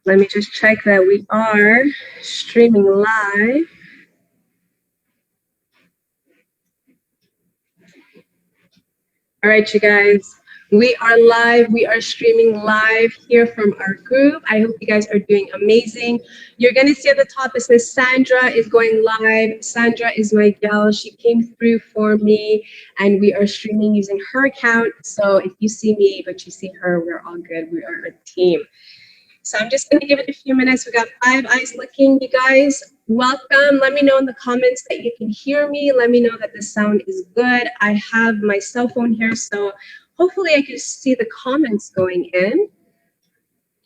Let me just check that we are streaming live. All right, you guys. We are live. We are streaming live here from our group. I hope you guys are doing amazing. You're going to see at the top it says Sandra is going live. Sandra is my gal. She came through for me, and we are streaming using her account. So if you see me, but you see her, we're all good. We are a team. So I'm just going to give it a few minutes. We got 5 eyes looking, you guys. Welcome. Let me know in the comments that you can hear me. Let me know that the sound is good. I have my cell phone here, so hopefully I can see the comments going in.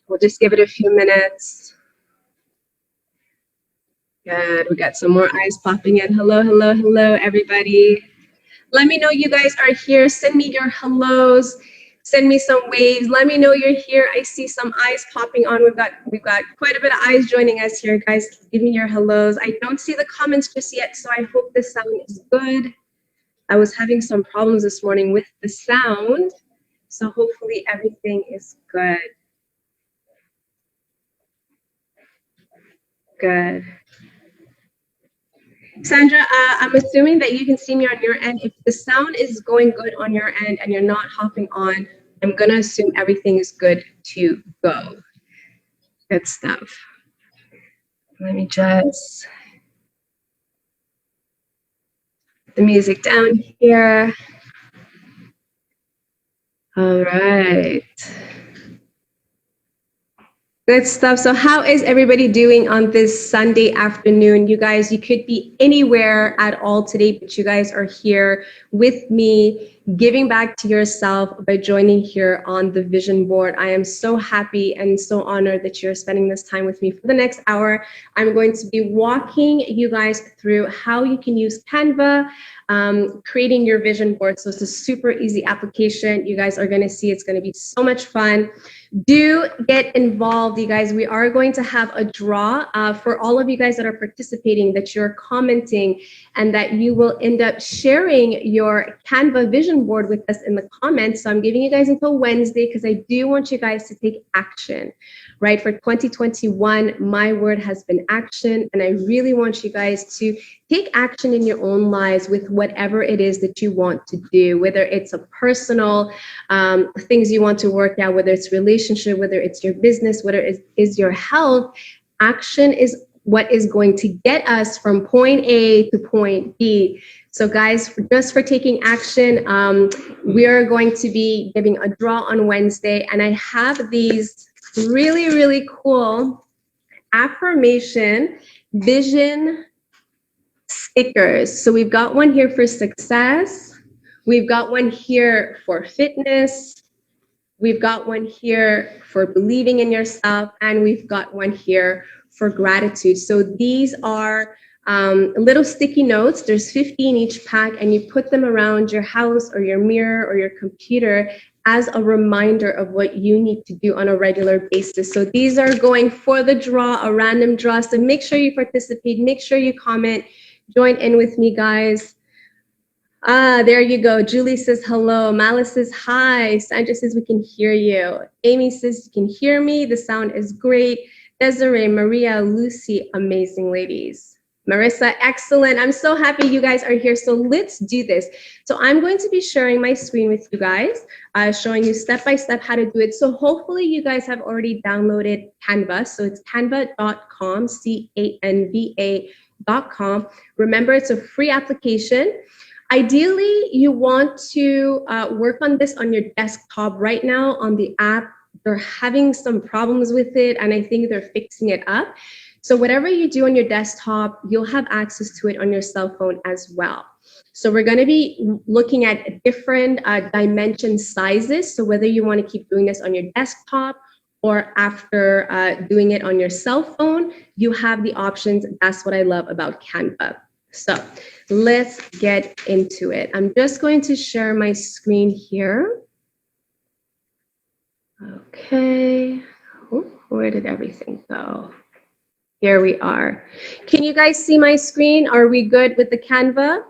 We'll just give it a few minutes. Good. We got some more eyes popping in. Hello, hello, hello, everybody. Let me know you guys are here. Send me your hellos. Send me some waves. Let me know you're here. I see some eyes popping on. We've got quite a bit of eyes joining us here, guys. Give me your hellos. I don't see the comments just yet, so I hope the sound is good. I was having some problems this morning with the sound, so hopefully everything is good. Good. Sandra, I'm assuming that you can see me on your end. If the sound is going good on your end and you're not hopping on, I'm going to assume everything is good to go. Good stuff. Let me just put the music down here. All right. Good stuff. So how is everybody doing on this Sunday afternoon? You guys, you could be anywhere at all today, but you guys are here with me, giving back to yourself by joining here on the vision board. I am so happy and so honored that you're spending this time with me. For the next hour, I'm going to be walking you guys through how you can use Canva, creating your vision board. So it's a super easy application. You guys are going to see it's going to be so much fun. Do get involved, you guys. We are going to have a draw for all of you guys that are participating, that you're commenting, and that you will end up sharing your Canva vision board with us in the comments. So I'm giving you guys until Wednesday because I do want you guys to take action, right? For 2021, my word has been action, and I really want you guys to take action in your own lives with whatever it is that you want to do, whether it's a personal things you want to work out, whether it's relationship, whether it's your business, whether it is your health. Action is what is going to get us from point A to point B. So guys, just for taking action, we are going to be giving a draw on Wednesday, and I have these really, really cool affirmation vision stickers. So we've got one here for success. We've got one here for fitness. We've got one here for believing in yourself. And we've got one here for gratitude. So these are little sticky notes. There's 50 in each pack, and you put them around your house or your mirror or your computer as a reminder of what you need to do on a regular basis. So these are going for the draw, a random draw. So make sure you participate, make sure you comment, join in with me, guys. There you go. Julie says hello. Malice says hi. Sandra says we can hear you. Amy says you can hear me. The sound is great. Desiree, Maria, Lucy, amazing ladies. Marissa, excellent. I'm so happy you guys are here. So let's do this. So I'm going to be sharing my screen with you guys, showing you step by step how to do it. So hopefully you guys have already downloaded Canva. So it's canva.com, canva.com. Remember, it's a free application. Ideally, you want to work on this on your desktop. Right now on the app, they're having some problems with it, and I think they're fixing it up. So whatever you do on your desktop, you'll have access to it on your cell phone as well. So we're going to be looking at different dimension sizes. So whether you want to keep doing this on your desktop or after doing it on your cell phone, you have the options. That's what I love about Canva. So let's get into it. I'm just going to share my screen here. Okay. Oh, where did everything go? Here we are. Can you guys see my screen? Are we good with the Canva?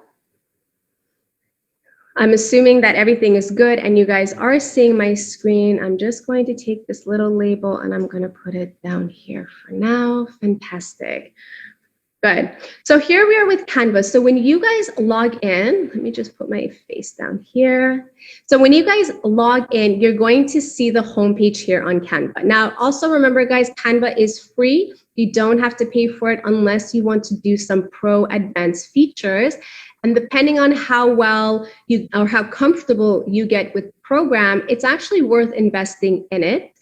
I'm assuming that everything is good and you guys are seeing my screen. I'm just going to take this little label and I'm going to put it down here for now. Fantastic. Good. So here we are with Canva. So when you guys log in, let me just put my face down here. So when you guys log in, you're going to see the homepage here on Canva. Now, also remember, guys, Canva is free. You don't have to pay for it unless you want to do some pro advanced features. And depending on how well you or how comfortable you get with the program, it's actually worth investing in it.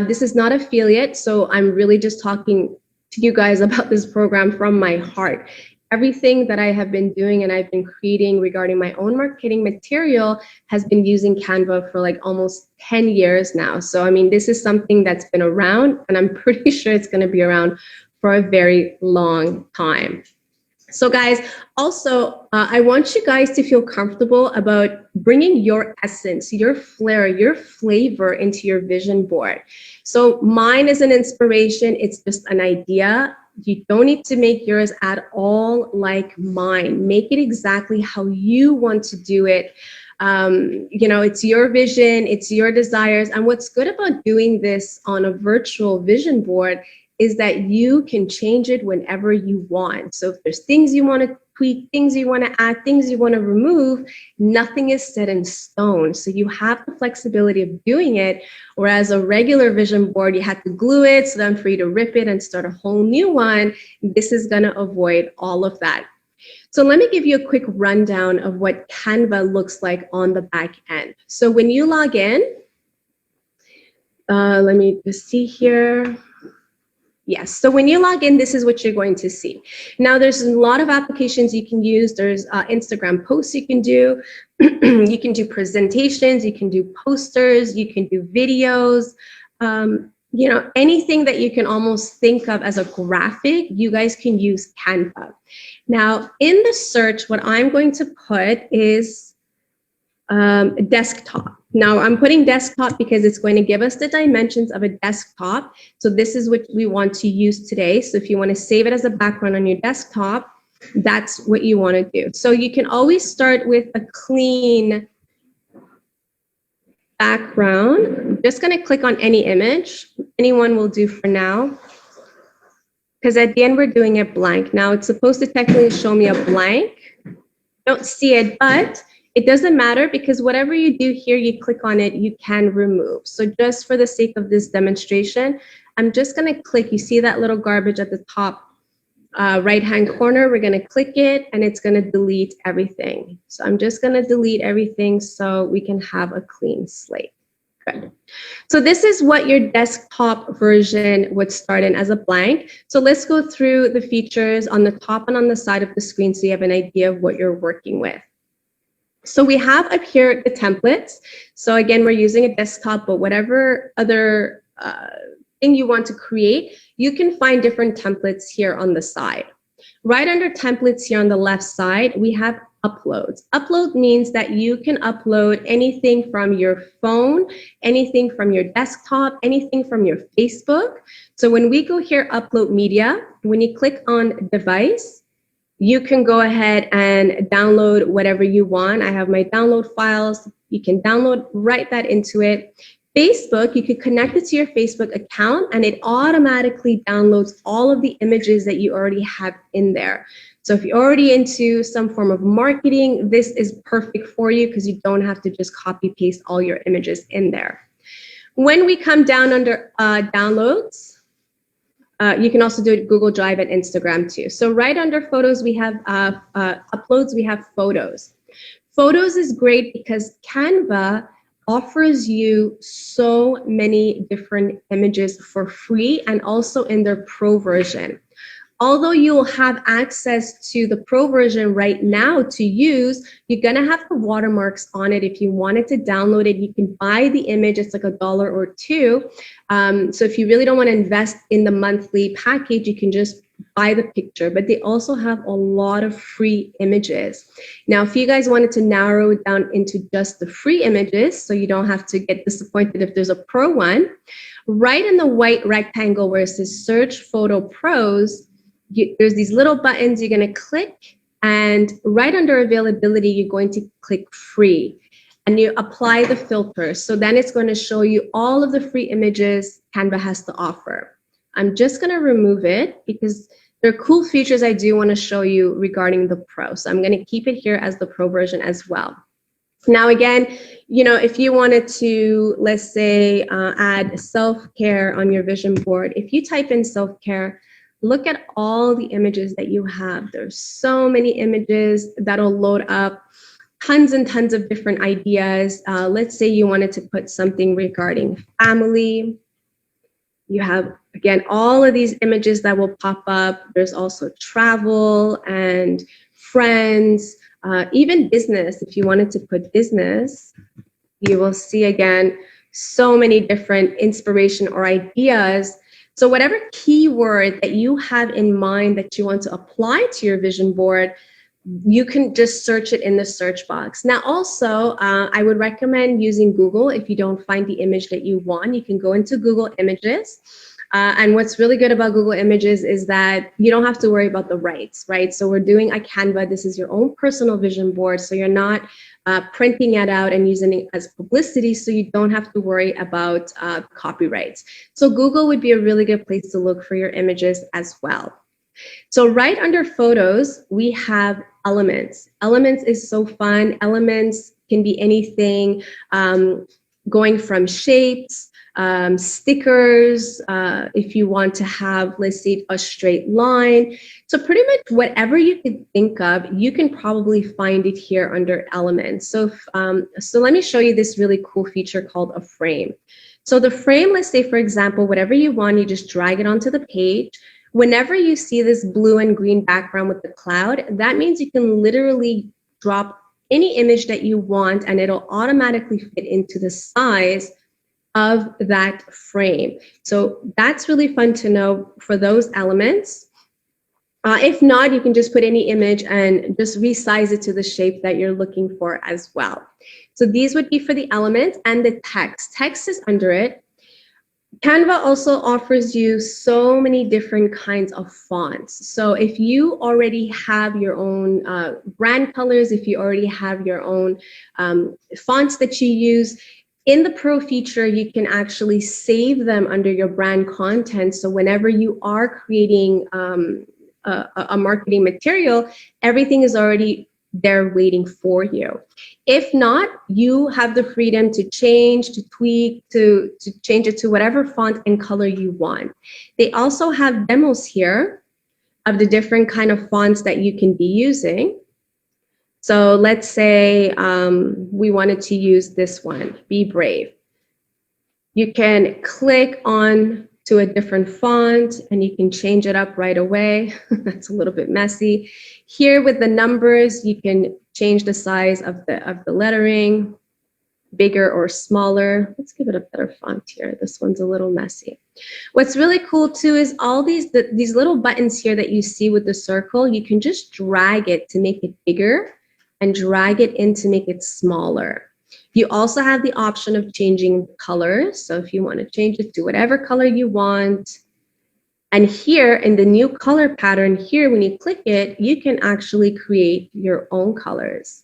This is not affiliate, so I'm really just talking to you guys about this program from my heart. Everything that I have been doing and I've been creating regarding my own marketing material has been using Canva for like almost 10 years now. So, I mean, this is something that's been around and I'm pretty sure it's going to be around for a very long time. So guys, also, I want you guys to feel comfortable about bringing your essence, your flair, your flavor into your vision board. So mine is an inspiration. It's just an idea. You don't need to make yours at all like mine. Make it exactly how you want to do it. You know, it's your vision, it's your desires. And what's good about doing this on a virtual vision board is that you can change it whenever you want. So if there's things you want to tweak, things you want to add, things you want to remove, nothing is set in stone. So you have the flexibility of doing it, whereas a regular vision board, you have to glue it, so then for you to rip it and start a whole new one. This is going to avoid all of that. So let me give you a quick rundown of what Canva looks like on the back end. So when you log in, let me just see here. Yes, so when you log in, this is what you're going to see. Now, there's a lot of applications you can use. There's Instagram posts you can do. You can do presentations, you can do posters, you can do videos. You know, anything that you can almost think of as a graphic, you guys can use Canva. Now, in the search, what I'm going to put is desktop. Now I'm putting desktop because it's going to give us the dimensions of a desktop. So this is what we want to use today. So if you want to save it as a background on your desktop, that's what you want to do. So you can always start with a clean background. I'm just going to click on any image. Anyone will do for now. Because at the end, we're doing it blank. Now it's supposed to technically show me a blank. Don't see it, but it doesn't matter because whatever you do here, you click on it, you can remove. So just for the sake of this demonstration, I'm just going to click. You see that little garbage at the top right-hand corner? We're going to click it and it's going to delete everything. So I'm just going to delete everything so we can have a clean slate. Good. So this is what your desktop version would start in as a blank. So let's go through the features on the top and on the side of the screen so you have an idea of what you're working with. So we have up here the templates. So again, we're using a desktop, but whatever other thing you want to create, you can find different templates here on the side. Right under templates here on the left side, we have uploads. Upload means that you can upload anything from your phone, anything from your desktop, anything from your Facebook. So when we go here, upload media, when you click on device, you can go ahead and download whatever you want. I have my download files. You can download, write that into it. Facebook, you could connect it to your Facebook account and it automatically downloads all of the images that you already have in there. So if you're already into some form of marketing, this is perfect for you because you don't have to just copy paste all your images in there. When we come down under downloads, you can also do it Google Drive and Instagram too. So right under photos, we have uploads, we have photos. Photos is great because Canva offers you so many different images for free and also in their pro version. Although you'll have access to the pro version right now to use, you're gonna have the watermarks on it. If you wanted to download it, you can buy the image, it's like $1 or $2. So if you really don't wanna invest in the monthly package, you can just buy the picture, but they also have a lot of free images. Now, if you guys wanted to narrow it down into just the free images, so you don't have to get disappointed if there's a pro one, right in the white rectangle where it says Search Photo Pros, there's these little buttons you're going to click And right under availability, you're going to click free and you apply the filter. So then it's going to show you all of the free images Canva has to offer. I'm just going to remove it because there are cool features I do want to show you regarding the Pro. So I'm going to keep it here as the Pro version as well. Now, again, you know, if you wanted to, let's say, add self-care on your vision board, if you type in self-care, look at all the images that you have. There's so many images that'll load up, tons and tons of different ideas. Let's say you wanted to put something regarding family. You have, again, all of these images that will pop up. There's also travel and friends, even business. If you wanted to put business, you will see, again, so many different inspiration or ideas. So whatever keyword that you have in mind that you want to apply to your vision board, you can just search it in the search box. Now, also, I would recommend using Google. If you don't find the image that you want, you can go into Google Images. And what's really good about Google Images is that you don't have to worry about the rights, right? So we're doing a Canva. This is your own personal vision board. So you're not printing it out and using it as publicity. So you don't have to worry about copyrights. So Google would be a really good place to look for your images as well. So right under photos, we have elements. Elements is so fun. Elements can be anything, going from shapes, stickers, if you want to have, let's say, a straight line. So pretty much whatever you could think of, you can probably find it here under elements. So, so let me show you this really cool feature called a frame. So the frame, let's say, for example, whatever you want, you just drag it onto the page. Whenever you see this blue and green background with the cloud, that means you can literally drop any image that you want and it'll automatically fit into the size of that frame. So that's really fun to know for those elements. If not, you can just put any image and just resize it to the shape that you're looking for as well. So these would be for the elements, and the text. Text is under it. Canva also offers you so many different kinds of fonts. So if you already have your own brand colors, if you already have your own fonts that you use, in the Pro feature, you can actually save them under your brand content. So whenever you are creating a marketing material, everything is already there waiting for you. If not, you have the freedom to change, to tweak, to change it to whatever font and color you want. They also have demos here of the different kind of fonts that you can be using. So let's say we wanted to use this one, Be Brave. You can click on to a different font and you can change it up right away. That's a little bit messy. Here with the numbers, you can change the size of the lettering, bigger or smaller. Let's give it a better font here. This one's a little messy. What's really cool too is all these little buttons here that you see with the circle, you can just drag it to make it bigger and drag it in to make it smaller. You also have the option of changing colors. So if you want to change it to whatever color you want. And here in the new color pattern here, when you click it, you can actually create your own colors.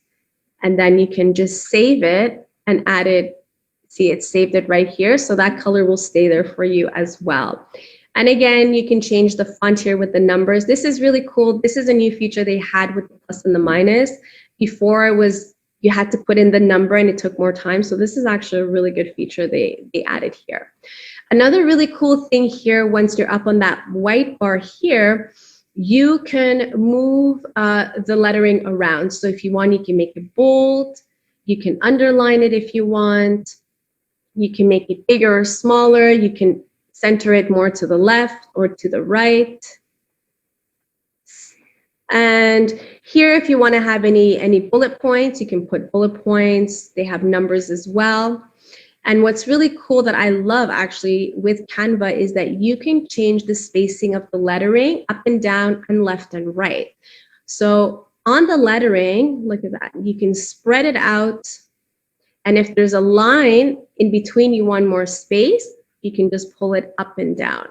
And then you can just save it and add it. See, it saved it right here. So that color will stay there for you as well. And again, you can change the font here with the numbers. This is really cool. This is a new feature they had with the plus and the minus. Before it was, you had to put in the number and it took more time. So this is actually a really good feature they added here. Another really cool thing here, once you're up on that white bar here, you can move the lettering around. So if you want, you can make it bold. You can underline it if you want. You can make it bigger or smaller. You can center it more to the left or to the right. And here, if you want to have any bullet points, you can put bullet points. They have numbers as well. And what's really cool that I love actually with Canva is that you can change the spacing of the lettering up and down and left and right. So on the lettering, look at that, you can spread it out. And if there's a line in between you want more space, you can just pull it up and down.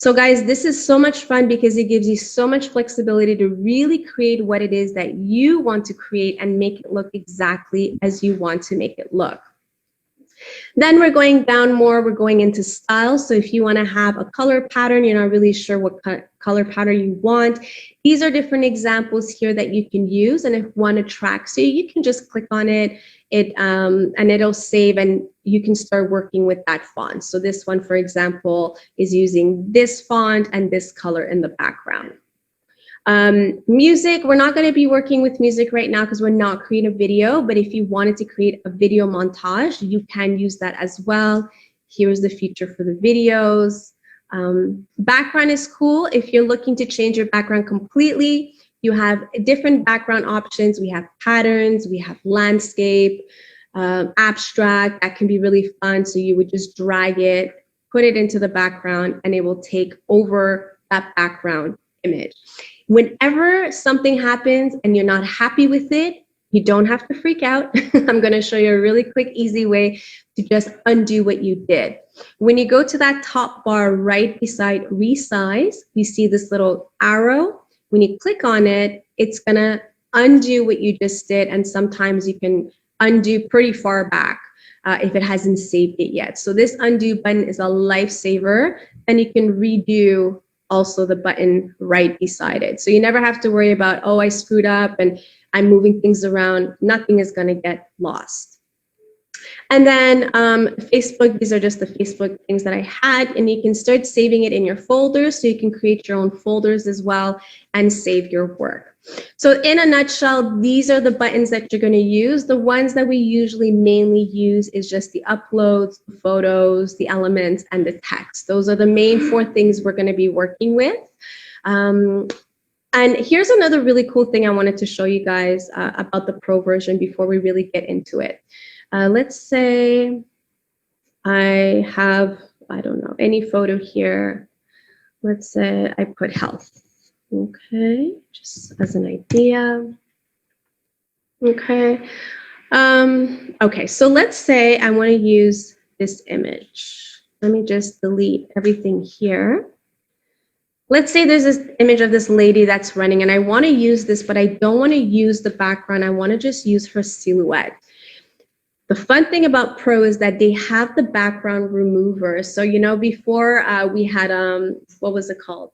So guys, this is so much fun because it gives you so much flexibility to really create what it is that you want to create and make it look exactly as you want to make it look. Then we're going down more, we're going into style. So if you want to have a color pattern, you're not really sure what color pattern you want. These are different examples here that you can use. And if one attracts you, you can just click on it, and it'll save and you can start working with that font. So this one, for example, is using this font and this color in the background. Music, we're not going to be working with music right now because we're not creating a video, but if you wanted to create a video montage, you can use that as well. Here's the feature for the videos. Background is cool. If you're looking to change your background completely, you have different background options. We have patterns, we have landscape, abstract. That can be really fun. So you would just drag it, put it into the background, and it will take over that background image. Whenever something happens and you're not happy with it, you don't have to freak out. I'm going to show you a really quick, easy way to just undo what you did. When you go to that top bar right beside resize, you see this little arrow. When you click on it, it's going to undo what you just did. And sometimes you can undo pretty far back if it hasn't saved it yet. So this undo button is a lifesaver, and you can redo also the button right beside it. So you never have to worry about, oh, I screwed up and I'm moving things around. Nothing is going to get lost. And then Facebook, these are just the Facebook things that I had, and you can start saving it in your folders, so you can create your own folders as well and save your work. So in a nutshell, these are the buttons that you're going to use. The ones that we usually mainly use is just the uploads, the photos, the elements, and the text. Those are the main 4 things we're going to be working with. And here's another really cool thing I wanted to show you guys about the Pro version before we really get into it. Let's say I have, I don't know, any photo here. Let's say I put health. Okay, just as an idea. Okay. Okay, so let's say I want to use this image. Let me just delete everything here. Let's say there's this image of this lady that's running, and I want to use this, but I don't want to use the background. I want to just use her silhouette. The fun thing about Pro is that they have the background remover. So, you know, before we had, what was it called?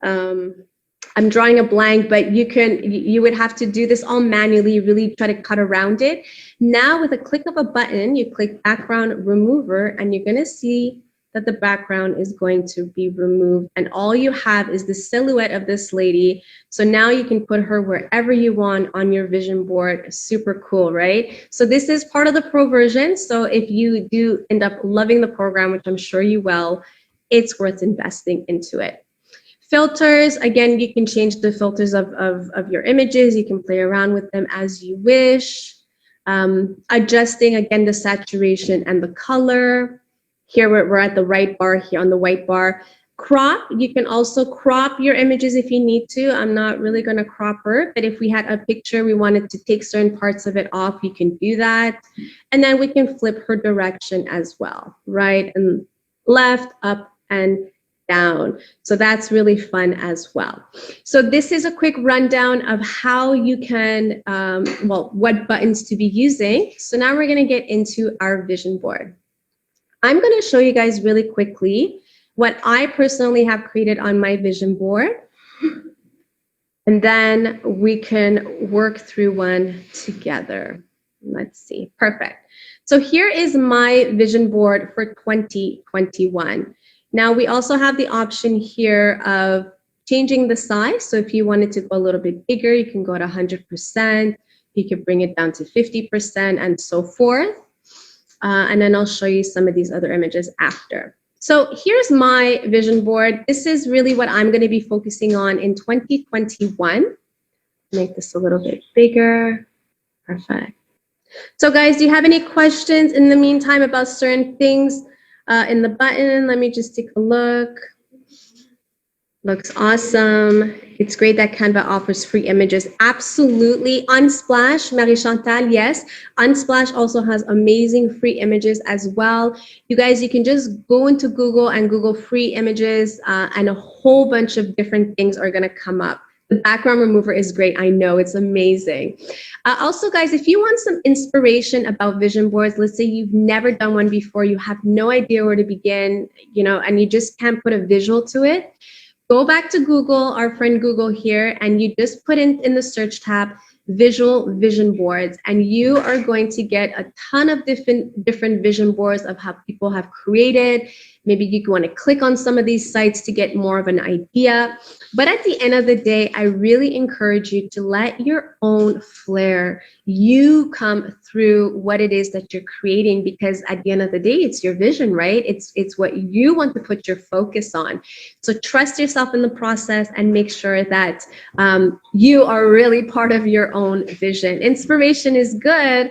I'm drawing a blank, but you would have to do this all manually, really try to cut around it. Now with a click of a button, you click background remover, and you're going to see that the background is going to be removed, and all you have is the silhouette of this lady. So now you can put her wherever you want on your vision board. Super cool, right? So this is part of the Pro version. So if you do end up loving the program, which I'm sure you will, it's worth investing into it. Filters, again, you can change the filters of your images. You can play around with them as you wish. Adjusting, again, the saturation and the color. Here we're at the right bar here on the white bar. Crop, you can also crop your images if you need to. I'm not really going to crop her, but if we had a picture, we wanted to take certain parts of it off, you can do that. And then we can flip her direction as well, right? And left, up, and down. So that's really fun as well. So this is a quick rundown of how you can, what buttons to be using. So now we're going to get into our vision board. I'm going to show you guys really quickly what I personally have created on my vision board. And then we can work through one together. Let's see. Perfect. So here is my vision board for 2021. Now we also have the option here of changing the size. So if you wanted to go a little bit bigger, you can go to 100%. You could bring it down to 50% and so forth. And then I'll show you some of these other images after. So here's my vision board. This is really what I'm going to be focusing on in 2021. Make this a little bit bigger. Perfect. So guys, do you have any questions in the meantime about certain things in the button? Let me just take a look. Looks awesome. It's great that Canva offers free images. Absolutely. Unsplash, Marie Chantal, yes. Unsplash also has amazing free images as well. You guys, you can just go into Google and Google free images, and a whole bunch of different things are going to come up. The background remover is great. I know, it's amazing. Also, guys, if you want some inspiration about vision boards, let's say you've never done one before, you have no idea where to begin, and you just can't put a visual to it. Go back to Google, our friend Google here, and you just put in the search tab visual vision boards, and you are going to get a ton of different vision boards of how people have created. Maybe you want to click on some of these sites to get more of an idea. But at the end of the day, I really encourage you to let your own flair, you come through what it is that you're creating, because at the end of the day, it's your vision, right? It's what you want to put your focus on. So trust yourself in the process and make sure that you are really part of your own vision. Inspiration is good,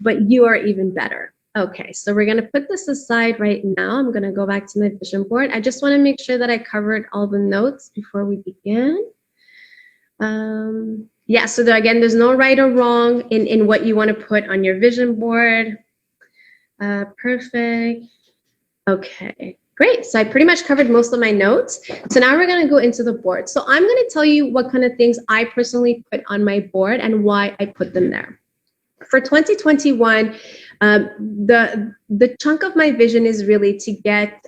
but you are even better. Okay, so we're going to put this aside right now. I'm going to go back to my vision board. I just want to make sure that I covered all the notes before we begin. Yeah, so again, there's no right or wrong in what you want to put on your vision board. Perfect. Okay, great. So I pretty much covered most of my notes. So now we're going to go into the board. So I'm going to tell you what kind of things I personally put on my board and why I put them there. For 2021, the chunk of my vision is really to get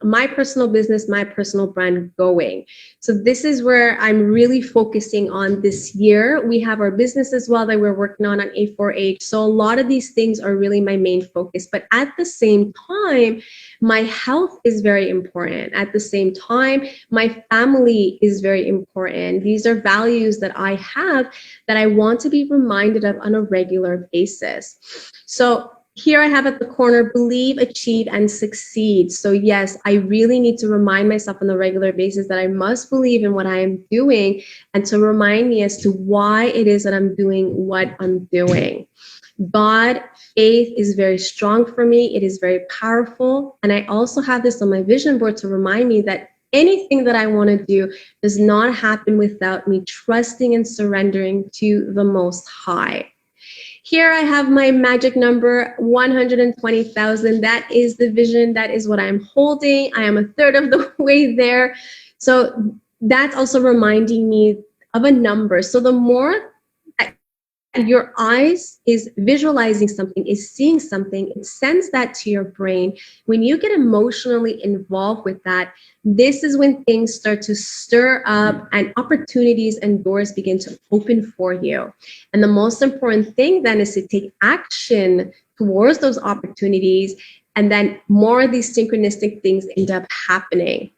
my personal business, my personal brand going. So this is where I'm really focusing on this year. We have our business as well that we're working on A4H. So a lot of these things are really my main focus. But at the same time, my health is very important. At the same time, my family is very important. These are values that I have that I want to be reminded of on a regular basis. So here I have at the corner, believe, achieve, and succeed. So yes, I really need to remind myself on a regular basis that I must believe in what I am doing, and to remind me as to why it is that I'm doing what I'm doing. God, faith is very strong for me. It is very powerful. And I also have this on my vision board to remind me that anything that I want to do does not happen without me trusting and surrendering to the Most High. Here I have my magic number, 120,000. That is the vision. That is what I'm holding. I am a third of the way there. So that's also reminding me of a number. So the more your eyes is visualizing something, is seeing something, it sends that to your brain. When you get emotionally involved with that, this is when things start to stir up and opportunities and doors begin to open for you. And the most important thing then is to take action towards those opportunities, and then more of these synchronistic things end up happening.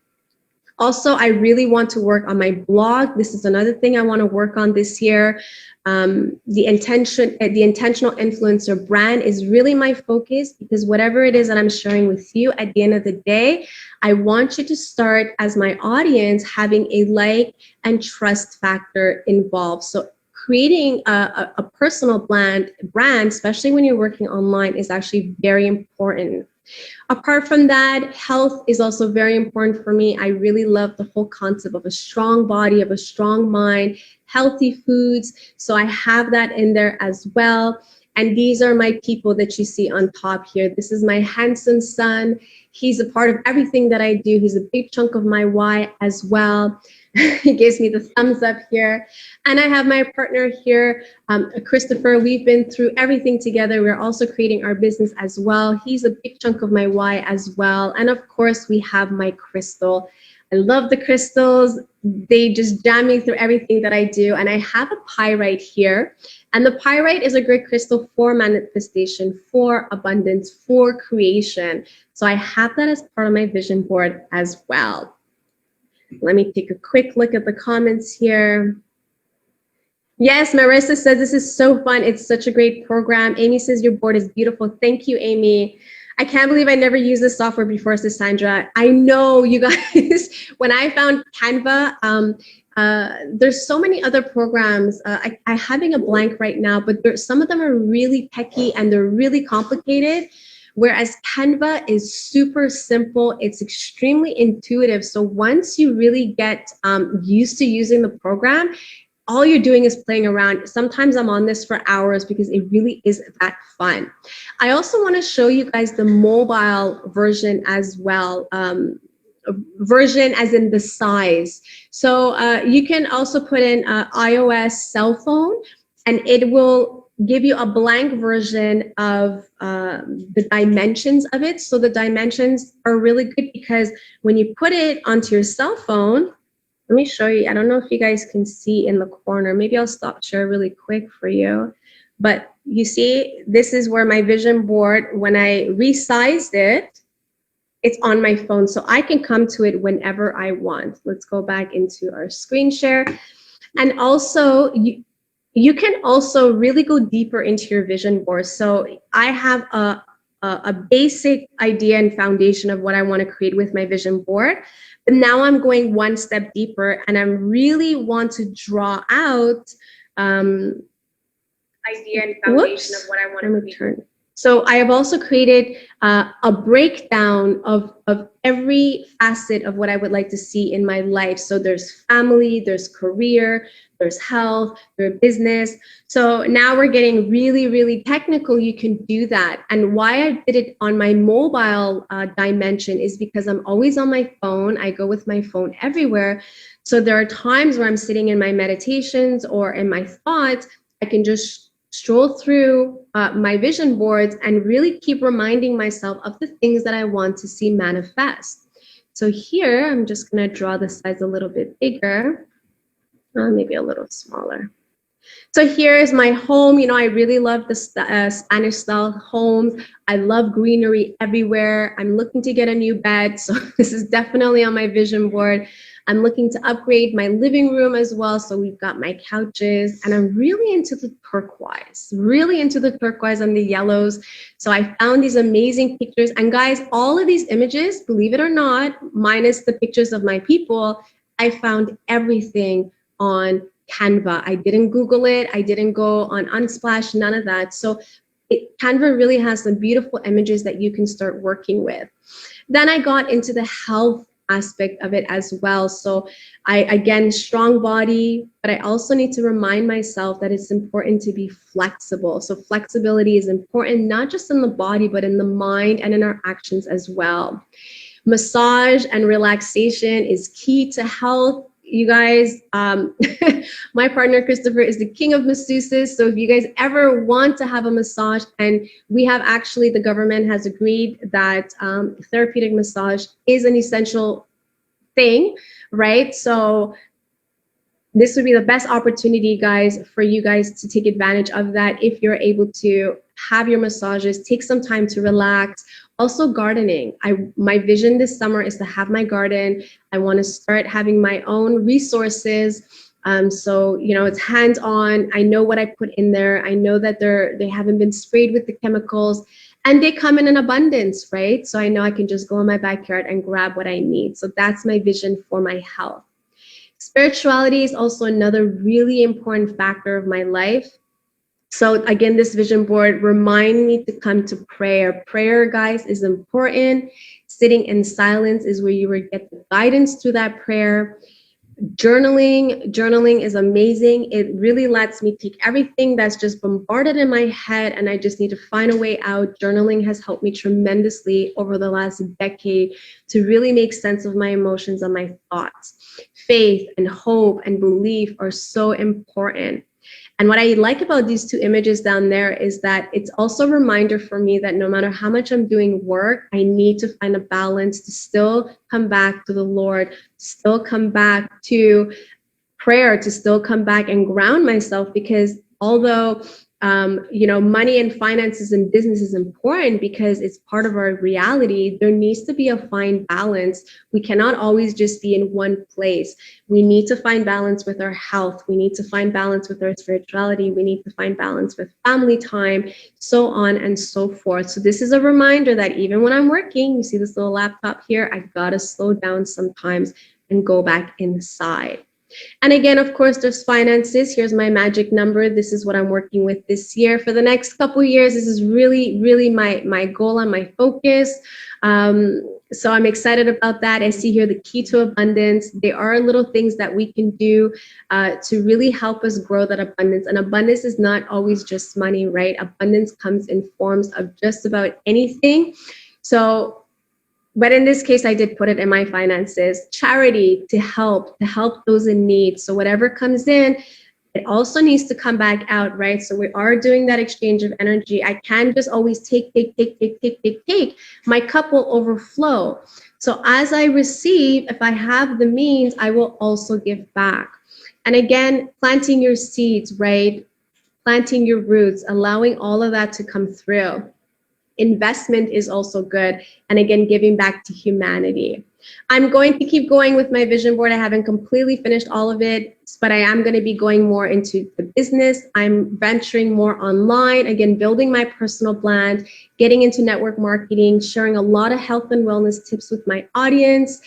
Also, I really want to work on my blog. This is another thing I want to work on this year. The intentional influencer brand is really my focus, because whatever it is that I'm sharing with you, at the end of the day, I want you to start, as my audience, having a like and trust factor involved. So creating a personal brand, especially when you're working online, is actually very important. Apart from that, health is also very important for me. I really love the whole concept of a strong body, of a strong mind, healthy foods. So I have that in there as well. And these are my people that you see on top here. This is my handsome son. He's a part of everything that I do. He's a big chunk of my why as well. He gives me the thumbs up here. And I have my partner here, Christopher. We've been through everything together. We're also creating our business as well. He's a big chunk of my why as well. And of course, we have my crystal. I love the crystals. They just jam me through everything that I do. And I have a pyrite here. And the pyrite is a great crystal for manifestation, for abundance, for creation. So I have that as part of my vision board as well. Let me take a quick look at the comments here. Yes, Marissa says this is so fun. It's such a great program. Amy says your board is beautiful. Thank you, Amy. I can't believe I never used this software before, says Sandra. I know, you guys. When I found Canva, there's so many other programs. I'm having a blank right now, but some of them are really techy and they're really complicated. Whereas Canva is super simple. It's extremely intuitive. So once you really get used to using the program, all you're doing is playing around. Sometimes I'm on this for hours because it really is that fun. I also want to show you guys the mobile version as well. Version as in the size. So you can also put in iOS cell phone, and it will give you a blank version of the dimensions of it. So the dimensions are really good because when you put it onto your cell phone, let me show you. I don't know if you guys can see in the corner. Maybe I'll stop share really quick for you. But you see, this is where my vision board, when I resized it, it's on my phone. So I can come to it whenever I want. Let's go back into our screen share. And also, you can also really go deeper into your vision board. So I have a basic idea and foundation of what I want to create with my vision board. But now I'm going one step deeper, and I really want to draw out idea and foundation of what I want to create. So I have also created a breakdown of every facet of what I would like to see in my life. So there's family, there's career, there's health, there's business. So now we're getting really, really technical. You can do that. And why I did it on my mobile dimension is because I'm always on my phone. I go with my phone everywhere. So there are times where I'm sitting in my meditations or in my thoughts, I can just stroll through my vision boards and really keep reminding myself of the things that I want to see manifest. So here, I'm just going to draw the size a little bit bigger, maybe a little smaller. So here is my home. You know, I really love the Spanish style homes. I love greenery everywhere. I'm looking to get a new bed. So this is definitely on my vision board. I'm looking to upgrade my living room as well. So we've got my couches, and I'm really into the turquoise, and the yellows. So I found these amazing pictures. And guys, all of these images, believe it or not, minus the pictures of my people, I found everything on Canva. I didn't Google it. I didn't go on Unsplash, none of that. So Canva really has some beautiful images that you can start working with. Then I got into the health aspect of it as well. So again, strong body, but I also need to remind myself that it's important to be flexible. So flexibility is important, not just in the body, but in the mind and in our actions as well. Massage and relaxation is key to health. You guys, my partner Christopher is the king of masseuses. So if you guys ever want to have a massage, and we have actually, the government has agreed that therapeutic massage is an essential thing, right? So this would be the best opportunity, guys, for you guys to take advantage of that. If you're able to have your massages, take some time to relax. Also gardening. My vision this summer is to have my garden. I want to start having my own resources. So, you know, it's hands-on. I know what I put in there. I know that they haven't been sprayed with the chemicals, and they come in an abundance, right? So I know I can just go in my backyard and grab what I need. So that's my vision for my health. Spirituality is also another really important factor of my life. So again, this vision board remind me to come to prayer. Prayer, guys, is important. Sitting in silence is where you will get the guidance through that prayer. Journaling is amazing. It really lets me take everything that's just bombarded in my head, and I just need to find a way out. Journaling has helped me tremendously over the last decade to really make sense of my emotions and my thoughts. Faith and hope and belief are so important. And what I like about these two images down there is that it's also a reminder for me that no matter how much I'm doing work, I need to find a balance to still come back to the Lord, still come back to prayer, to still come back and ground myself, because although you know, money and finances and business is important because it's part of our reality, there needs to be a fine balance. We cannot always just be in one place. We need to find balance with our health. We need to find balance with our spirituality. We need to find balance with family time, so on and so forth. So this is a reminder that even when I'm working, you see this little laptop here, I gotta slow down sometimes and go back inside. And again, of course, there's finances. Here's my magic number. This is what I'm working with this year. For the next couple of years, this is really my goal and my focus. So I'm excited about that. I see here the key to abundance. There are little things that we can do to really help us grow that abundance. And abundance is not always just money, right? Abundance comes in forms of just about anything. So, but in this case, I did put it in my finances. Charity, to help those in need. So whatever comes in, it also needs to come back out, right? So we are doing that exchange of energy. I can't just always take. My cup will overflow. So as I receive, if I have the means, I will also give back. And again, planting your seeds, right? Planting your roots, allowing all of that to come through. Investment is also good. And again, giving back to humanity. I'm going to keep going with my vision board. I haven't completely finished all of it, but I am going to be going more into the business. I'm venturing more online, again, building my personal brand, getting into network marketing, sharing a lot of health and wellness tips with my audience,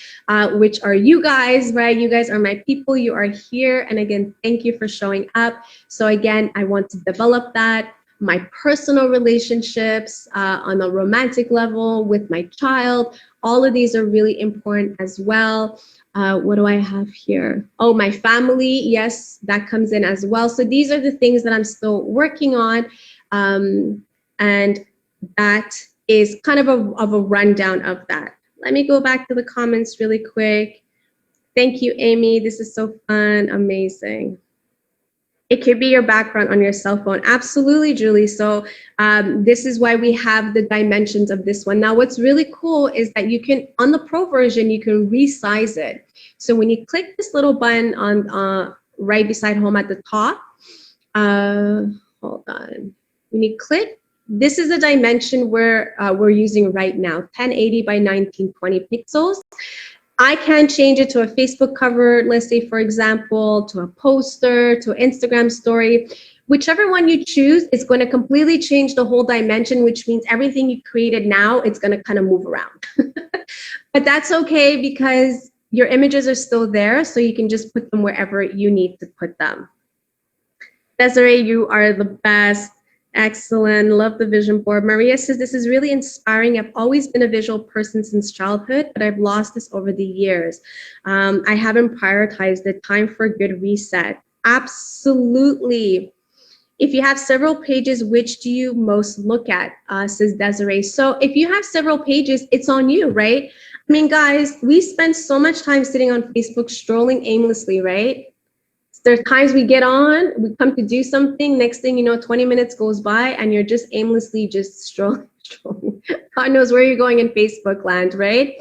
which are you guys, right? You guys are my people. You are here. And again, thank you for showing up. So again, I want to develop that. My personal relationships on a romantic level with my child. All of these are really important as well. What do I have here? Oh, my family. Yes, that comes in as well. So these are the things that I'm still working on. And that is kind of a rundown of that. Let me go back to the comments really quick. Thank you, Amy. This is so fun. Amazing. It could be your background on your cell phone. Absolutely, Julie. So this is why we have the dimensions of this one. Now, what's really cool is that you can, on the Pro version, you can resize it. So when you click this little button on right beside home at the top, hold on. When you click, this is the dimension where we're using right now, 1080 by 1920 pixels. I can change it to a Facebook cover, let's say, for example, to a poster, to an Instagram story. Whichever one you choose, it's going to completely change the whole dimension, which means everything you created now, it's going to kind of move around. But that's okay because your images are still there, so you can just put them wherever you need to put them. Desiree, you are the best. Excellent. Love the vision board. Maria says, this is really inspiring. I've always been a visual person since childhood, but I've lost this over the years. I haven't prioritized the time for a good reset. Absolutely. If you have several pages, which do you most look at, says Desiree. So if you have several pages, it's on you, right? I mean, guys, we spend so much time sitting on Facebook, strolling aimlessly, right? There's times we get on, we come to do something, next thing you know, 20 minutes goes by and you're just aimlessly just strolling. God knows where you're going in Facebook land, right?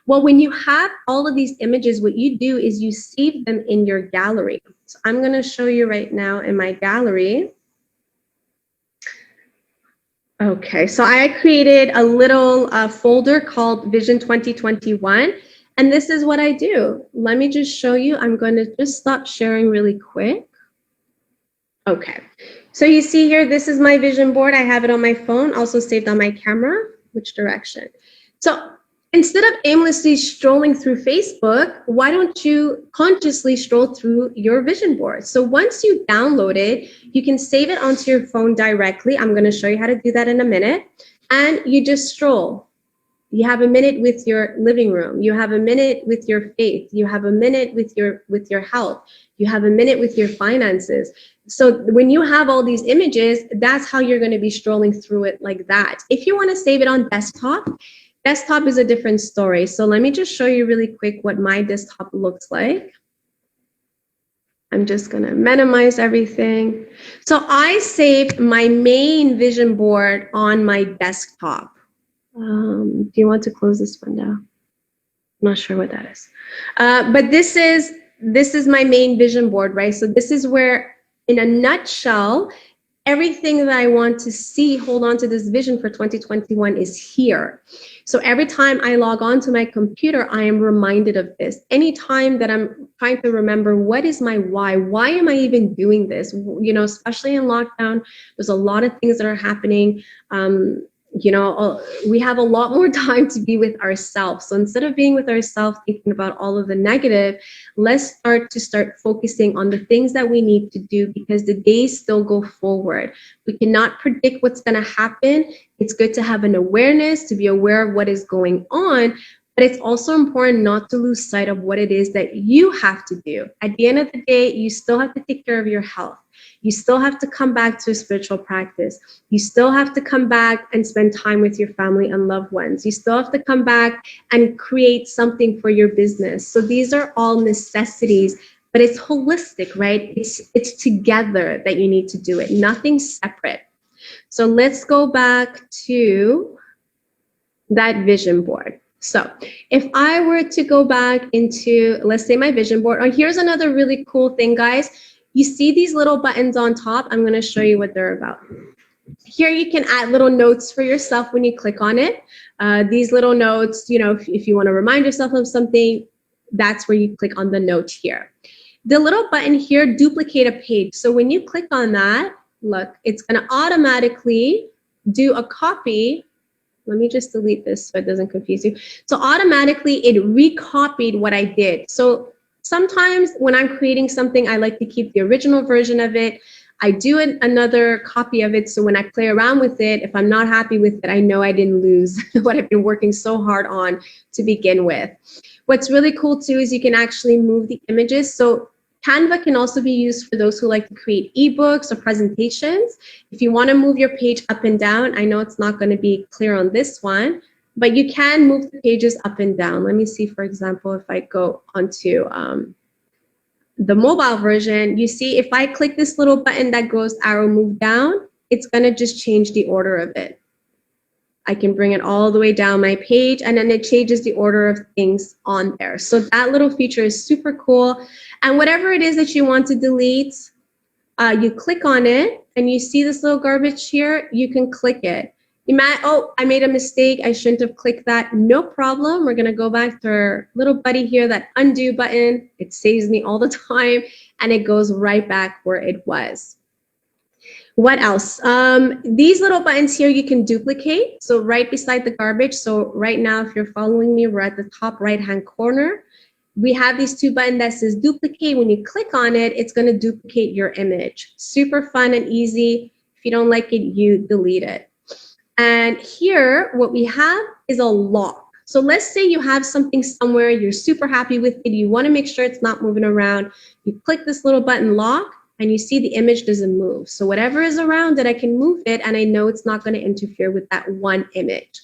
Well, when you have all of these images, what you do is you save them in your gallery. So I'm going to show you right now in my gallery. Okay, so I created a little folder called Vision 2021. And this is what I do. Let me just show you. I'm going to just stop sharing really quick. Okay. So you see here, this is my vision board. I have it on my phone, also saved on my camera. Which direction? So instead of aimlessly strolling through Facebook, why don't you consciously stroll through your vision board? So once you download it, you can save it onto your phone directly. I'm going to show you how to do that in a minute. And you just stroll. You have a minute with your living room. You have a minute with your faith. You have a minute with your health. You have a minute with your finances. So when you have all these images, that's how you're going to be strolling through it like that. If you want to save it on desktop is a different story. So let me just show you really quick what my desktop looks like. I'm just going to minimize everything. So I saved my main vision board on my desktop. Do you want to close this window? I'm not sure what that is. But this is my main vision board, right? So this is where, in a nutshell, everything that I want to see, hold on to this vision for 2021 is here. So every time I log on to my computer, I am reminded of this. Anytime that I'm trying to remember, what is my why? Why am I even doing this? You know, especially in lockdown, there's a lot of things that are happening. we have a lot more time to be with ourselves. So instead of being with ourselves, thinking about all of the negative, let's start focusing on the things that we need to do, because the days still go forward. We cannot predict what's going to happen. It's good to have an awareness, to be aware of what is going on, but it's also important not to lose sight of what it is that you have to do. At the end of the day, you still have to take care of your health. You still have to come back to a spiritual practice. You still have to come back and spend time with your family and loved ones. You still have to come back and create something for your business. So these are all necessities, but it's holistic, right? It's together that you need to do it, nothing separate. So let's go back to that vision board. So if I were to go back into, let's say, my vision board, or here's another really cool thing, guys. You see these little buttons on top? I'm going to show you what they're about. Here you can add little notes for yourself when you click on it. These little notes, if you want to remind yourself of something, that's where you click on the note here. The little button here, duplicate a page. So when you click on that, look, it's going to automatically do a copy. Let me just delete this so it doesn't confuse you. So automatically it recopied what I did. So sometimes when I'm creating something, I like to keep the original version of it. I do another copy of it. So when I play around with it, if I'm not happy with it, I know I didn't lose what I've been working so hard on to begin with. What's really cool too is you can actually move the images. So Canva can also be used for those who like to create ebooks or presentations. If you want to move your page up and down, I know it's not going to be clear on this one, but you can move the pages up and down. Let me see, for example, if I go onto the mobile version, you see if I click this little button that goes arrow move down, it's going to just change the order of it. I can bring it all the way down my page, and then it changes the order of things on there. So that little feature is super cool. And whatever it is that you want to delete, you click on it and you see this little garbage here, you can click it. You might, oh, I made a mistake. I shouldn't have clicked that. No problem. We're going to go back to our little buddy here, that undo button. It saves me all the time and it goes right back where it was. What else? These little buttons here you can duplicate. So right beside the garbage. So right now, if you're following me, we're at the top right-hand corner. We have these two buttons that says duplicate. When you click on it, it's going to duplicate your image. Super fun and easy. If you don't like it, you delete it. And here, what we have is a lock. So let's say you have something somewhere, you're super happy with it, you want to make sure it's not moving around. You click this little button lock, and you see the image doesn't move. So whatever is around it, I can move it, and I know it's not going to interfere with that one image.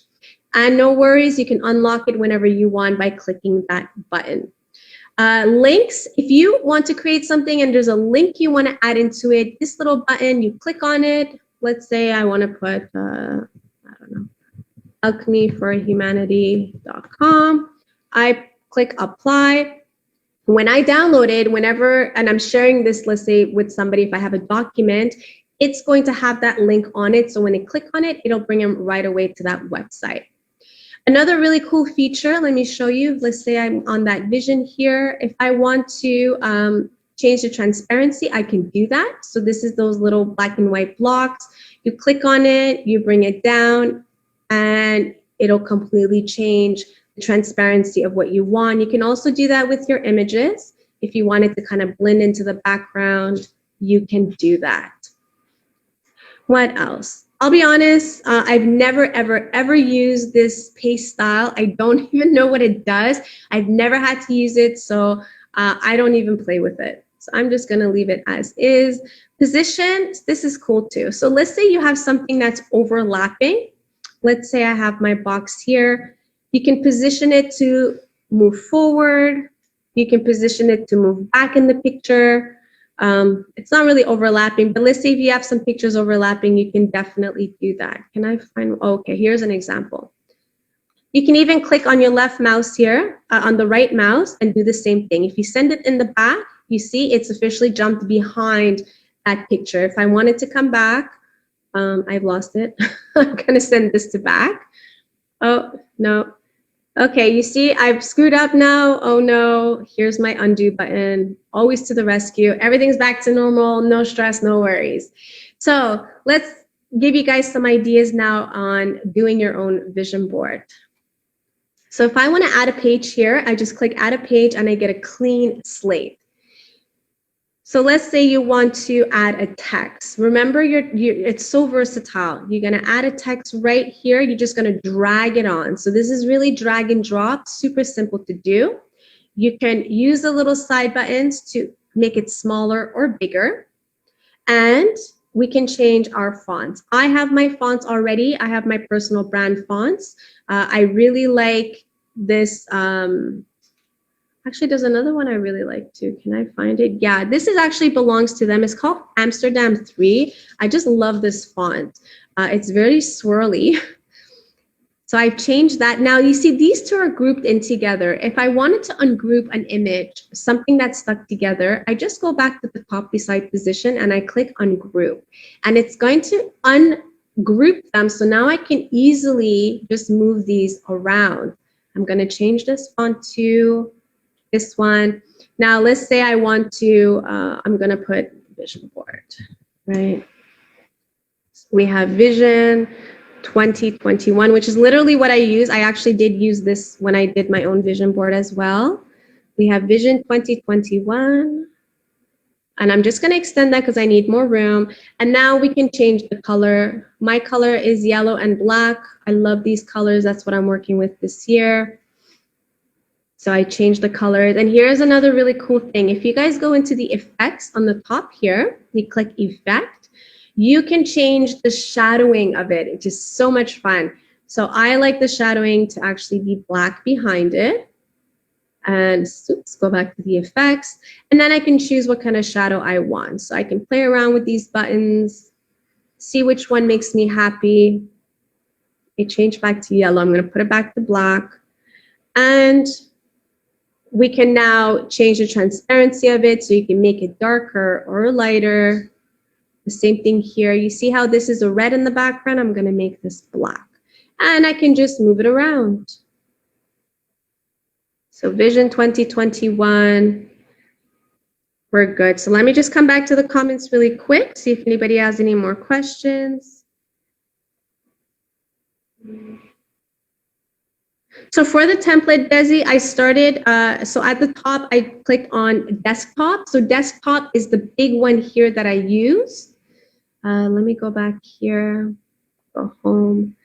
And no worries, you can unlock it whenever you want by clicking that button. Links, if you want to create something and there's a link you want to add into it, this little button, you click on it. Let's say I want to put, I don't know, alchemyforhumanity.com. I click apply. When I download it, whenever, and I'm sharing this, let's say with somebody, if I have a document, it's going to have that link on it. So when they click on it, it'll bring them right away to that website. Another really cool feature, let me show you. Let's say I'm on that vision here. If I want to change the transparency, I can do that. So this is those little black and white blocks. You click on it, you bring it down, and it'll completely change transparency of what you want. You can also do that with your images. If you wanted to kind of blend into the background, you can do that. What else? I'll be honest, I've never, ever used this paste style. I don't even know what it does. I've never had to use it, so I don't even play with it. So I'm just going to leave it as is. Position, this is cool too. So let's say you have something that's overlapping. Let's say I have my box here. You can position it to move forward. You can position it to move back in the picture. It's not really overlapping, but let's say if you have some pictures overlapping, you can definitely do that. Can I find, okay, here's an example. You can even click on your left mouse here, on the right mouse, and do the same thing. If you send it in the back, you see it's officially jumped behind that picture. If I wanted to come back, I've lost it. I'm gonna send this to back. Oh, no. Okay, you see, I've screwed up now. Oh no, here's my undo button. Always to the rescue. Everything's back to normal, no stress, no worries. So let's give you guys some ideas now on doing your own vision board. So if I want to add a page here, I just click add a page and I get a clean slate. So let's say you want to add a text. Remember, it's so versatile. You're going to add a text right here. You're just going to drag it on. So this is really drag and drop, super simple to do. You can use the little side buttons to make it smaller or bigger. And we can change our fonts. I have my fonts already. I have my personal brand fonts. I really like this. Actually, there's another one I really like too. Can I find it? Yeah, this is actually belongs to them. It's called Amsterdam 3. I just love this font. It's very swirly. So I've changed that. Now you see these two are grouped in together. If I wanted to ungroup an image, something that's stuck together, I just go back to the top beside position and I click ungroup. And it's going to ungroup them. So now I can easily just move these around. I'm going to change this font to this one. Now let's say I want to, I'm going to put vision board, right? We have vision 2021, which is literally what I use. I actually did use this when I did my own vision board as well. We have vision 2021. And I'm just going to extend that because I need more room. And now we can change the color. My color is yellow and black. I love these colors. That's what I'm working with this year. So I changed the colors. And here's another really cool thing. If you guys go into the effects on the top here, you click effect, you can change the shadowing of it. It's just so much fun. So I like the shadowing to actually be black behind it. And oops, go back to the effects. And then I can choose what kind of shadow I want. So I can play around with these buttons, see which one makes me happy. It changed back to yellow. I'm going to put it back to black. And we can now change the transparency of it so you can make it darker or lighter. The same thing here. You see how this is a red in the background? I'm going to make this black. And I can just move it around. So Vision 2021, we're good. So let me just come back to the comments really quick, see if anybody has any more questions. So for the template, Desi, I started, so at the top, I clicked on desktop. So desktop is the big one here that I use. Let me go back here, go home.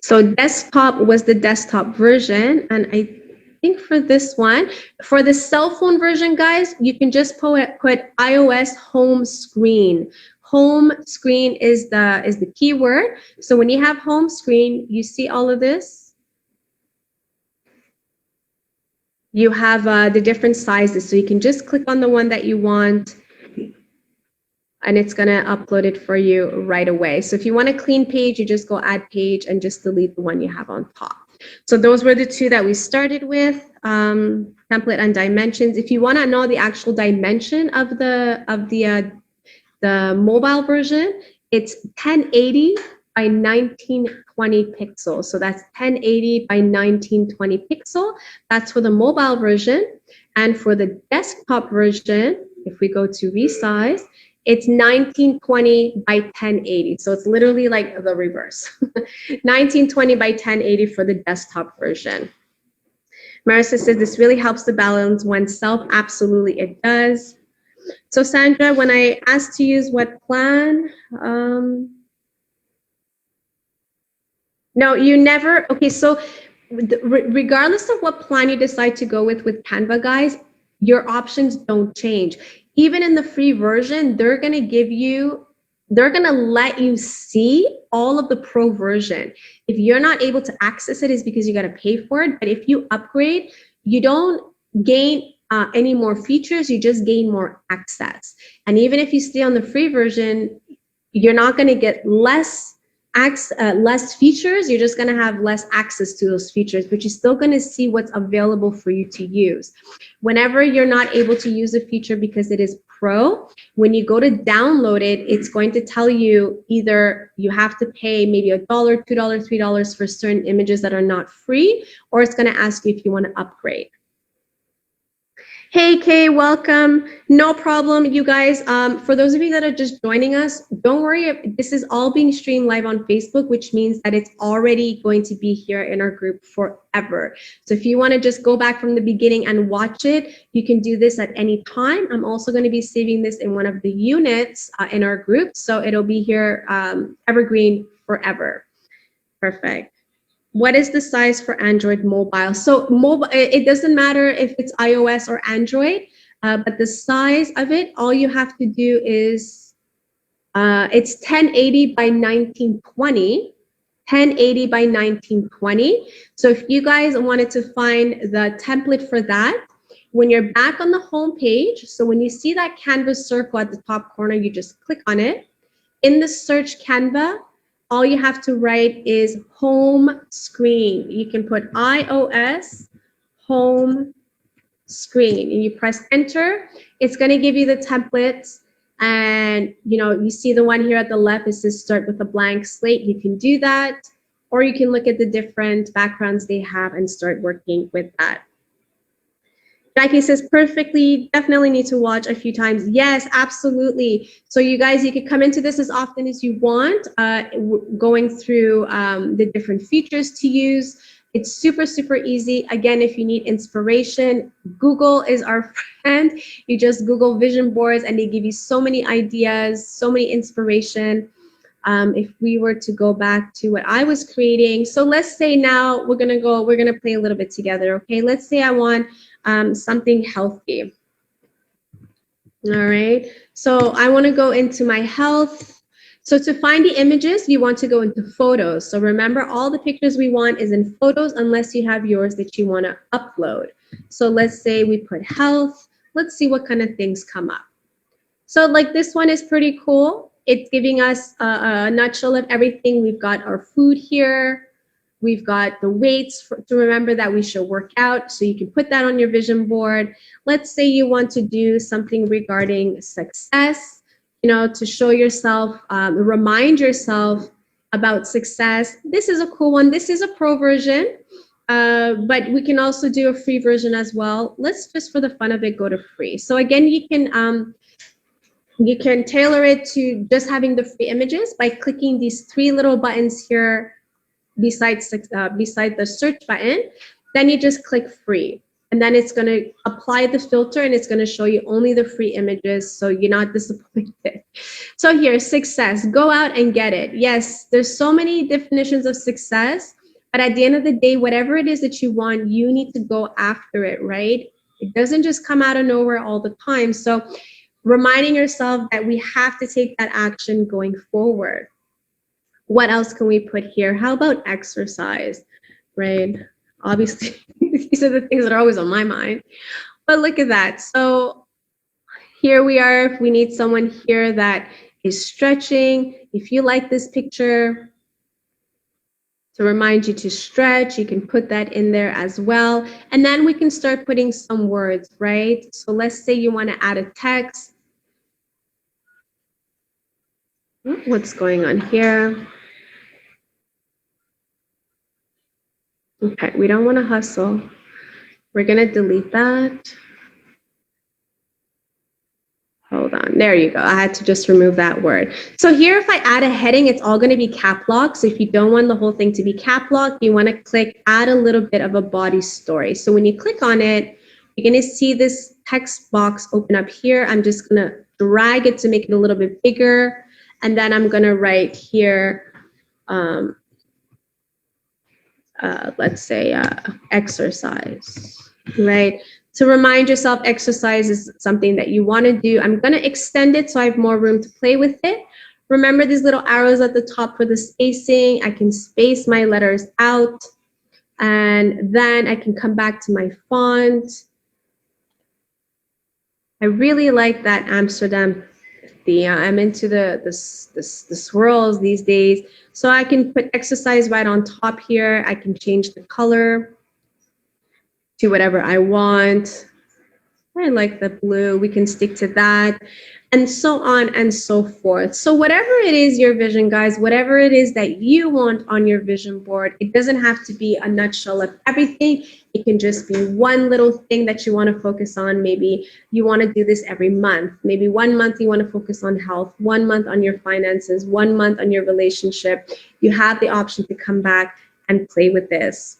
So desktop was the desktop version. And I think for this one, for the cell phone version, guys, you can just put iOS home screen. Home screen is the keyword. So when you have home screen, you see all of this. You have the different sizes, so you can just click on the one that you want and it's gonna upload it for you right away. So if you want a clean page, you just go add page and just delete the one you have on top. So those were the two that we started with, template and dimensions. If you wanna know the actual dimension of the mobile version, it's 1080 by 1920 pixels. So that's 1080 by 1920 pixel. That's for the mobile version. And for the desktop version, if we go to resize, it's 1920 by 1080. So it's literally like the reverse. 1920 by 1080 for the desktop version. Marissa says this really helps to balance oneself. Absolutely, it does. So Sandra, when I asked to use what plan, no, you never. Okay, so regardless of what plan you decide to go with Canva, guys, your options don't change. Even in the free version, they're going to let you see all of the pro version. If you're not able to access it, it's because you got to pay for it. But if you upgrade, you don't gain any more features, you just gain more access. And even if you stay on the free version, you're not going to get less features, you're just going to have less access to those features, but you're still going to see what's available for you to use. Whenever you're not able to use a feature because it is pro, when you go to download it, it's going to tell you either you have to pay maybe $1, $2, $3 for certain images that are not free, or it's going to ask you if you want to upgrade. Hey Kay, welcome. No problem, you guys. For those of you that are just joining us, don't worry. This is all being streamed live on Facebook, which means that it's already going to be here in our group forever. So if you want to just go back from the beginning and watch it, you can do this at any time. I'm also going to be saving this in one of the units in our group, so it'll be here evergreen forever. Perfect. What is the size for Android mobile? So mobile, it doesn't matter if it's iOS or Android, but the size of it, all you have to do is, it's 1080 by 1920. 1080 by 1920. So if you guys wanted to find the template for that, when you're back on the home page, so when you see that canvas circle at the top corner, you just click on it. In the search Canva, all you have to write is home screen. You can put iOS home screen and you press enter. It's going to give you the templates. And you see the one here at the left, it says start with a blank slate. You can do that, or you can look at the different backgrounds they have and start working with that. Jackie says, perfectly, definitely need to watch a few times. Yes, absolutely. So you guys, you could come into this as often as you want, going through the different features to use. It's super, super easy. Again, if you need inspiration, Google is our friend. You just Google vision boards and they give you so many ideas, so many inspiration. If we were to go back to what I was creating, so let's say now we're gonna play a little bit together, okay? Let's say I want something healthy. All right, so I want to go into my health. So to find the images, you want to go into photos. So remember, all the pictures we want is in photos unless you have yours that you want to upload. So let's say we put health. Let's see what kind of things come up. So like this one is pretty cool. It's giving us a nutshell of everything. We've got our food here. We've got the weights to remember that we should work out. So you can put that on your vision board. Let's say you want to do something regarding success, to show yourself, remind yourself about success. This is a cool one. This is a pro version, but we can also do a free version as well. Let's just, for the fun of it, go to free. So again, you can tailor it to just having the free images by clicking these three little buttons here beside the search button. Then you just click free, and then it's going to apply the filter and it's going to show you only the free images, so you're not disappointed. So here, success, go out and get it. Yes, there's so many definitions of success, but at the end of the day, whatever it is that you want, you need to go after it, right? It doesn't just come out of nowhere all the time. So reminding yourself that we have to take that action going forward. What else can we put here? How about exercise, right? Obviously, these are the things that are always on my mind. But look at that. So here we are. If we need someone here that is stretching, if you like this picture, to remind you to stretch, you can put that in there as well. And then we can start putting some words, right? So let's say you want to add a text. What's going on here? Okay, we don't want to hustle. We're going to delete that. Hold on, there you go. I had to just remove that word. So here, if I add a heading, it's all going to be cap lock. So if you don't want the whole thing to be cap lock, you want to click add a little bit of a body story. So when you click on it, you're going to see this text box open up here. I'm just going to drag it to make it a little bit bigger. And then I'm going to write here, let's say exercise, right? To remind yourself, exercise is something that you want to do. I'm going to extend it so I have more room to play with it. Remember these little arrows at the top for the spacing. I can space my letters out, and then I can come back to my font. I really like that Amsterdam theme. I'm into the swirls these days. So I can put exercise right on top here. I can change the color to whatever I want. I like the blue. We can stick to that, and so on and so forth. So whatever it is your vision, guys, whatever it is that you want on your vision board, it doesn't have to be a nutshell of everything. It can just be one little thing that you want to focus on. Maybe you want to do this every month. Maybe 1 month you want to focus on health, 1 month on your finances, 1 month on your relationship. You have the option to come back and play with this.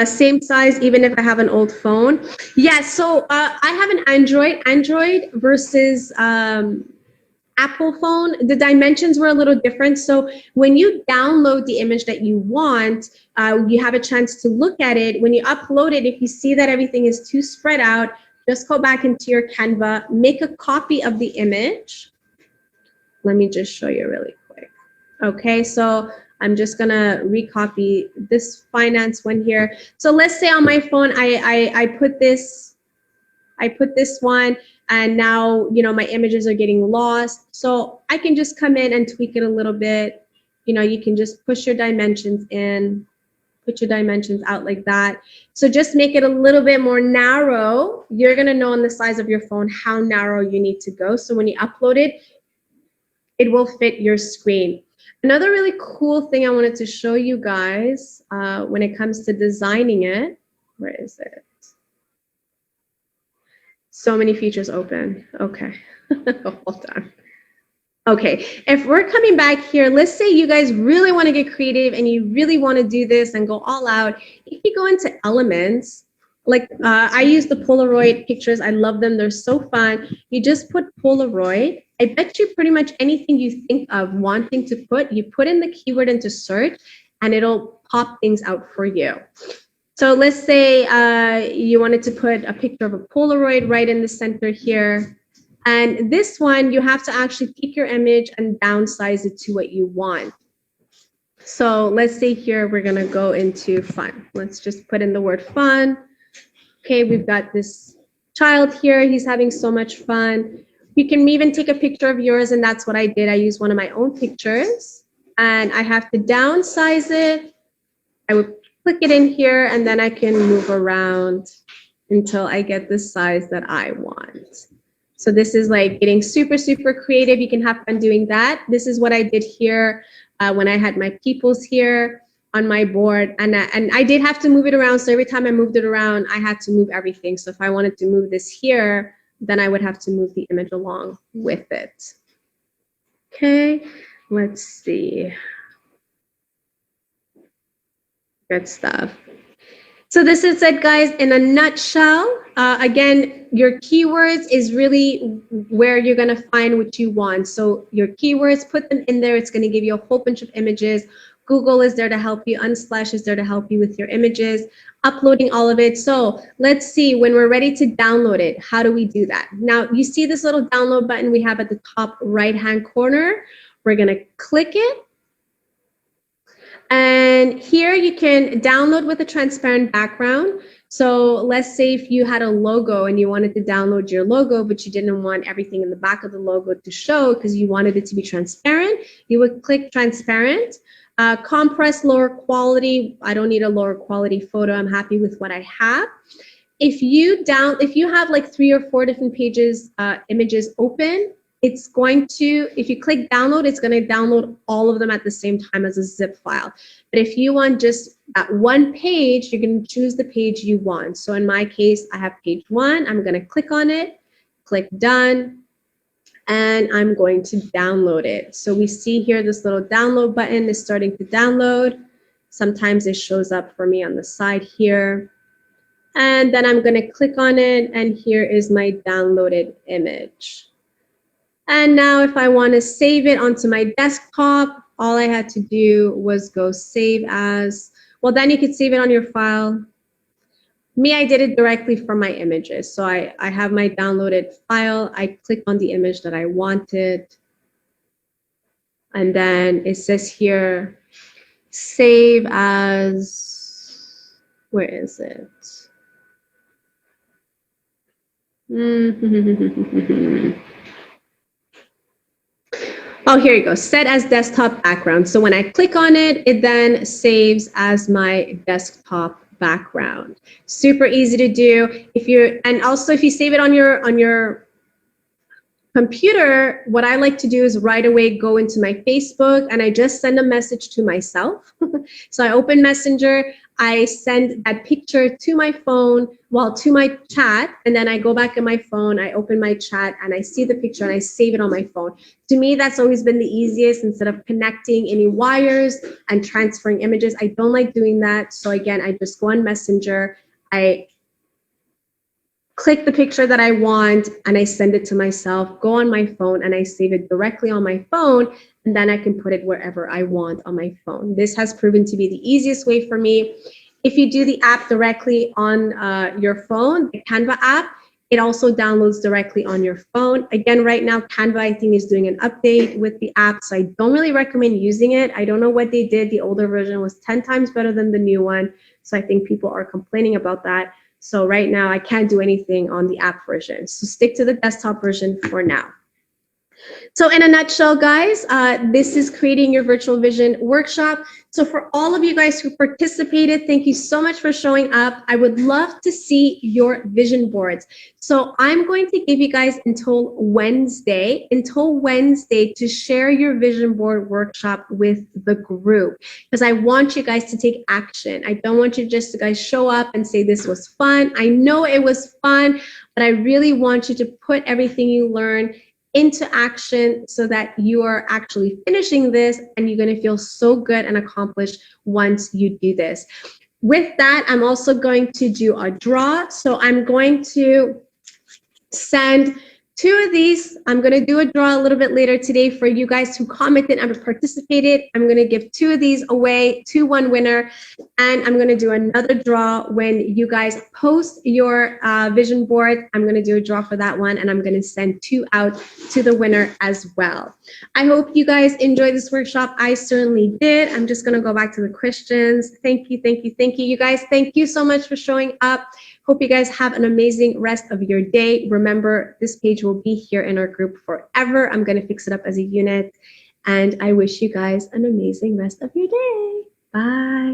Same size, even if I have an old phone. Yeah, so I have an Android versus Apple phone. The dimensions were a little different. So when you download the image that you want, you have a chance to look at it. When you upload it, if you see that everything is too spread out, just go back into your Canva, make a copy of the image. Let me just show you really quick. Okay, so I'm just gonna recopy this finance one here. So let's say on my phone, I put this one, and now, you know, my images are getting lost. So I can just come in and tweak it a little bit. You know, you can just push your dimensions in, put your dimensions out like that. So just make it a little bit more narrow. You're gonna know on the size of your phone how narrow you need to go. So when you upload it, it will fit your screen. Another really cool thing I wanted to show you guys when it comes to designing it, where is it? So many features open. Okay, hold on. Okay, if we're coming back here, let's say you guys really want to get creative and you really want to do this and go all out. If you go into elements, like I use the Polaroid pictures. I love them. They're so fun. You just put Polaroid. I bet you pretty much anything you think of wanting to put, you put in the keyword into search and it'll pop things out for you. So let's say you wanted to put a picture of a Polaroid right in the center here. And this one, you have to actually pick your image and downsize it to what you want. So let's say here, we're gonna go into fun. Let's just put in the word fun. Okay, we've got this child here. He's having so much fun. You can even take a picture of yours, and that's what I did. I used one of my own pictures, and I have to downsize it. I would click it in here, and then I can move around until I get the size that I want. So this is like getting super, super creative. You can have fun doing that. This is what I did here when I had my peoples here on my board. And I did have to move it around. So every time I moved it around, I had to move everything. So if I wanted to move this here, then I would have to move the image along with it. Okay, let's see. Good stuff. So this is it, guys, in a nutshell. Again, your keywords is really where you're going to find what you want. So your keywords, put them in there. It's going to give you a whole bunch of images. Google is there to help you. Unsplash is there to help you with your images, uploading all of it. So let's see, when we're ready to download it, how do we do that? Now, you see this little download button we have at the top right-hand corner. We're going to click it. And here you can download with a transparent background. So let's say if you had a logo and you wanted to download your logo, but you didn't want everything in the back of the logo to show because you wanted it to be transparent, you would click transparent. Compress, lower quality. I don't need a lower quality photo. I'm happy with what I have. If you have like 3 or 4 different pages, images open, it's going to, if you click download, it's going to download all of them at the same time as a zip file. But if you want just that one page, you're going to choose the page you want. So in my case, I have page 1. I'm going to click on it, click done, and I'm going to download it. So we see here this little download button is starting to download. Sometimes it shows up for me on the side here. And then I'm going to click on it, and here is my downloaded image. And now if I want to save it onto my desktop, all I had to do was go save as. Well, then you could save it on your file. Me, I did it directly from my images. So I have my downloaded file. I click on the image that I wanted. And then it says here, save as, where is it? Oh, here you go, set as desktop background. So when I click on it, it then saves as my desktop background. Super easy to do. And also if you save it on your computer, what I like to do is right away go into my Facebook and I just send a message to myself. So I open Messenger, I send that picture to my phone, to my chat, and then I go back in my phone, I open my chat and I see the picture and I save it on my phone. To me, that's always been the easiest instead of connecting any wires and transferring images. I don't like doing that. So again, I just go on Messenger, I click the picture that I want and I send it to myself, go on my phone and I save it directly on my phone, and then I can put it wherever I want on my phone. This has proven to be the easiest way for me. If you do the app directly on your phone, the Canva app, it also downloads directly on your phone. Again, right now, Canva, I think, is doing an update with the app, so I don't really recommend using it. I don't know what they did. The older version was 10 times better than the new one, so I think people are complaining about that. So right now, I can't do anything on the app version. So stick to the desktop version for now. So in a nutshell, guys, this is creating your virtual vision workshop. So for all of you guys who participated, thank you so much for showing up. I would love to see your vision boards. So I'm going to give you guys until Wednesday to share your vision board workshop with the group, because I want you guys to take action. I don't want you just to guys show up and say this was fun. I know it was fun, but I really want you to put everything you learned into action so that you are actually finishing this and you're going to feel so good and accomplished once you do this. With that, I'm also going to do a draw. So I'm going to send 2 of these. I'm going to do a draw a little bit later today for you guys who commented and participated. I'm going to give 2 of these away to one winner. And I'm going to do another draw when you guys post your vision board. I'm going to do a draw for that one. And I'm going to send 2 out to the winner as well. I hope you guys enjoyed this workshop. I certainly did. I'm just going to go back to the questions. Thank you, thank you, thank you. You guys, thank you so much for showing up. Hope you guys have an amazing rest of your day. Remember, this page will be here in our group forever. I'm going to fix it up as a unit. And I wish you guys an amazing rest of your day. Bye.